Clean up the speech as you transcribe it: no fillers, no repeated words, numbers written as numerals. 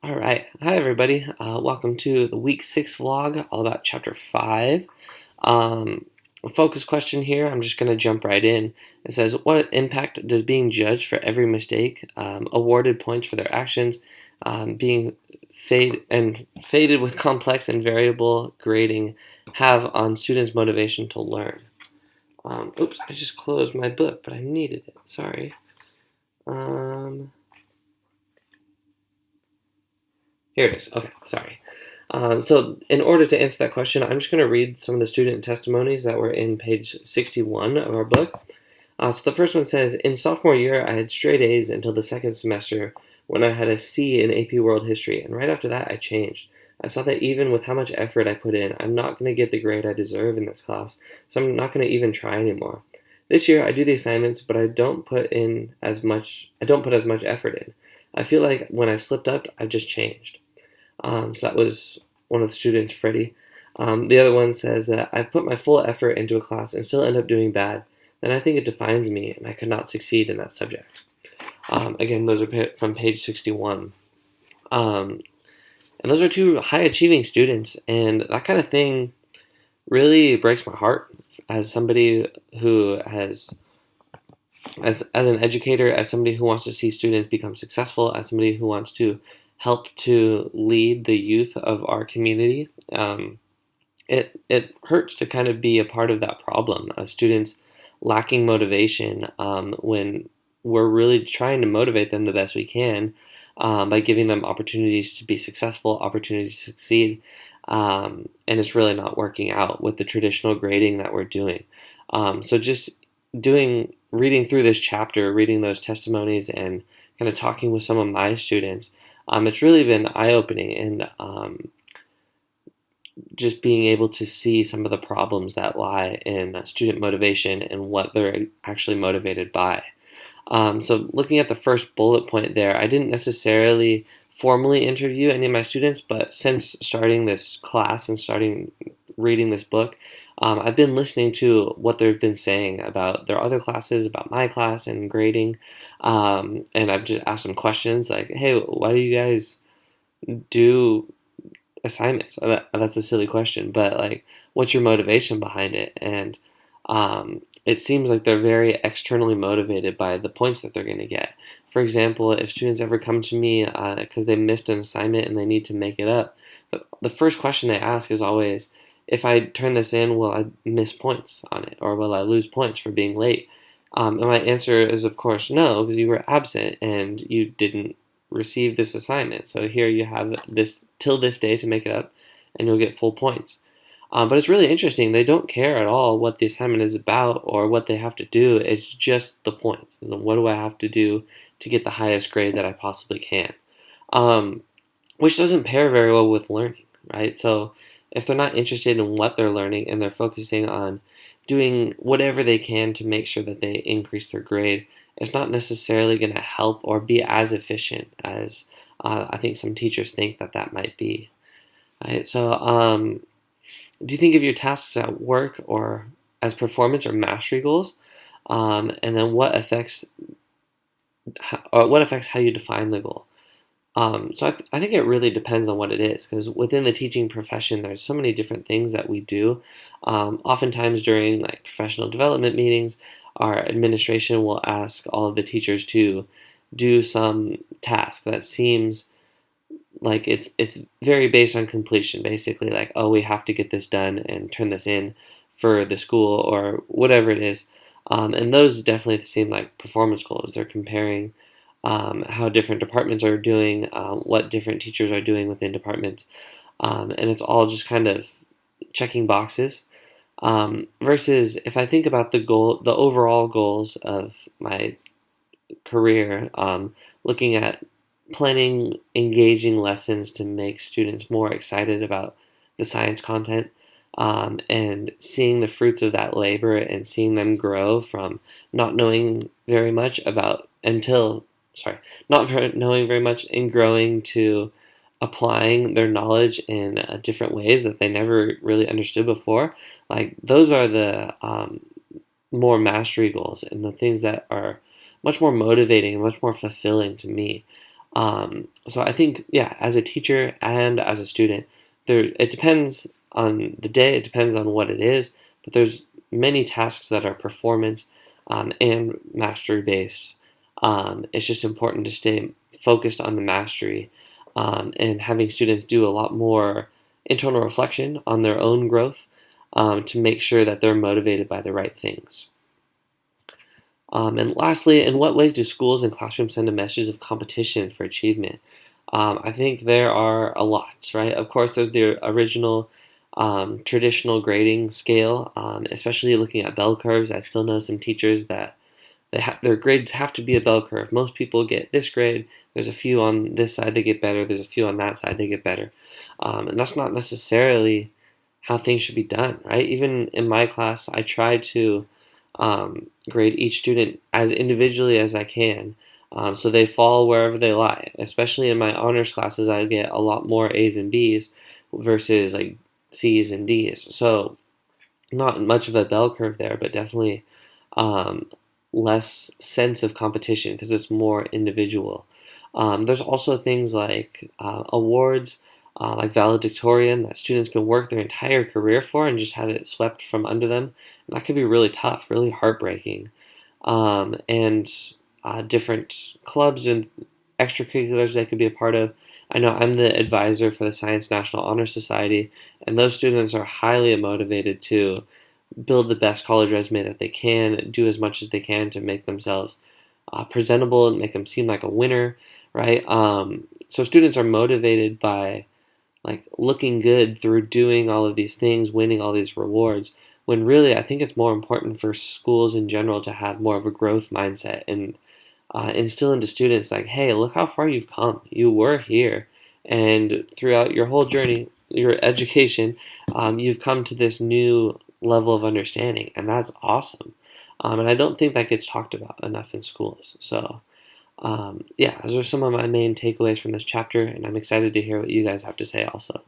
All right. Hi, everybody. Welcome to the week 6 vlog, all about chapter 5. A focus question here. I'm just going to jump right in. It says, what impact does being judged for every mistake, awarded points for their actions, being faded with complex and variable grading have on students' motivation to learn? Oops, I just closed my book, but I needed it. Sorry. Here it is. Okay, sorry. So in order to answer that question, I'm just going to read some of the student testimonies that were in page 61 of our book. So the first one says, in sophomore year, I had straight A's until the second semester when I had a C in AP World History, and right after that, I changed. I saw that even with how much effort I put in, I'm not going to get the grade I deserve in this class, so I'm not going to even try anymore. This year, I do the assignments, but I don't put as much effort in. I feel like when I've slipped up, I've just changed. So that was one of the students, Freddie. The other one says that I've put my full effort into a class and still end up doing bad. Then I think it defines me, and I could not succeed in that subject. Again, those are from page 61. And those are two high-achieving students, and that kind of thing really breaks my heart as somebody who has, as an educator, as somebody who wants to see students become successful, as somebody who wants to help to lead the youth of our community. It hurts to kind of be a part of that problem of students lacking motivation when we're really trying to motivate them the best we can by giving them opportunities to be successful, opportunities to succeed, and it's really not working out with the traditional grading that we're doing. So just reading through this chapter, reading those testimonies, and kind of talking with some of my students, it's really been eye-opening, and just being able to see some of the problems that lie in student motivation and what they're actually motivated by. So looking at the first bullet point there, I didn't necessarily formally interview any of my students, but since starting this class and starting reading this book, I've been listening to what they've been saying about their other classes, about my class and grading, and I've just asked them questions like, hey, why do you guys do assignments? That's a silly question, but like, what's your motivation behind it? And it seems like they're very externally motivated by the points that they're going to get. For example, if students ever come to me because they missed an assignment and they need to make it up, the first question they ask is always, if I turn this in, will I miss points on it, or will I lose points for being late? And my answer is, of course, no, because you were absent and you didn't receive this assignment. So here you have this till this day to make it up, and you'll get full points. But it's really interesting. They don't care at all what the assignment is about or what they have to do. It's just the points. What do I have to do to get the highest grade that I possibly can? Which doesn't pair very well with learning, right? So if they're not interested in what they're learning and they're focusing on doing whatever they can to make sure that they increase their grade, it's not necessarily going to help or be as efficient as I think some teachers think that might be. Right? So do you think of your tasks at work or as performance or mastery goals? And then what affects how you define the goal? So I think it really depends on what it is, because within the teaching profession, there's so many different things that we do. Oftentimes during like professional development meetings, our administration will ask all of the teachers to do some task that seems like it's very based on completion, basically like, oh, we have to get this done and turn this in for the school or whatever it is. And those definitely seem like performance goals. They're comparing how different departments are doing, what different teachers are doing within departments, and it's all just kind of checking boxes. Versus if I think about the overall goals of my career, looking at planning engaging lessons to make students more excited about the science content, and seeing the fruits of that labor and seeing them grow from not knowing very much not knowing very much and growing to applying their knowledge in different ways that they never really understood before. Like, those are the more mastery goals and the things that are much more motivating and much more fulfilling to me. So I think, yeah, as a teacher and as a student, it depends on the day, it depends on what it is, but there's many tasks that are performance and mastery based. It's just important to stay focused on the mastery and having students do a lot more internal reflection on their own growth to make sure that they're motivated by the right things. And lastly, in what ways do schools and classrooms send a message of competition for achievement? I think there are a lot, right? Of course, there's the original traditional grading scale, especially looking at bell curves. I still know some teachers that their grades have to be a bell curve. Most people get this grade. There's a few on this side they get better. There's a few on that side they get better. And that's not necessarily how things should be done, right? Even in my class, I try to grade each student as individually as I can, so they fall wherever they lie. Especially in my honors classes, I get a lot more A's and B's versus like C's and D's. So not much of a bell curve there, but definitely um, less sense of competition because it's more individual. There's also things like awards, like valedictorian, that students can work their entire career for and just have it swept from under them. And that could be really tough, really heartbreaking. And different clubs and extracurriculars they could be a part of. I know I'm the advisor for the Science National Honor Society, and those students are highly motivated to build the best college resume that they can, do as much as they can to make themselves presentable and make them seem like a winner, right? So students are motivated by like looking good through doing all of these things, winning all these rewards. When really, I think it's more important for schools in general to have more of a growth mindset and instill into students like, hey, look how far you've come. You were here, and throughout your whole journey, your education, you've come to this new level of understanding, and that's awesome. And I don't think that gets talked about enough in schools. So, yeah, those are some of my main takeaways from this chapter, and I'm excited to hear what you guys have to say also.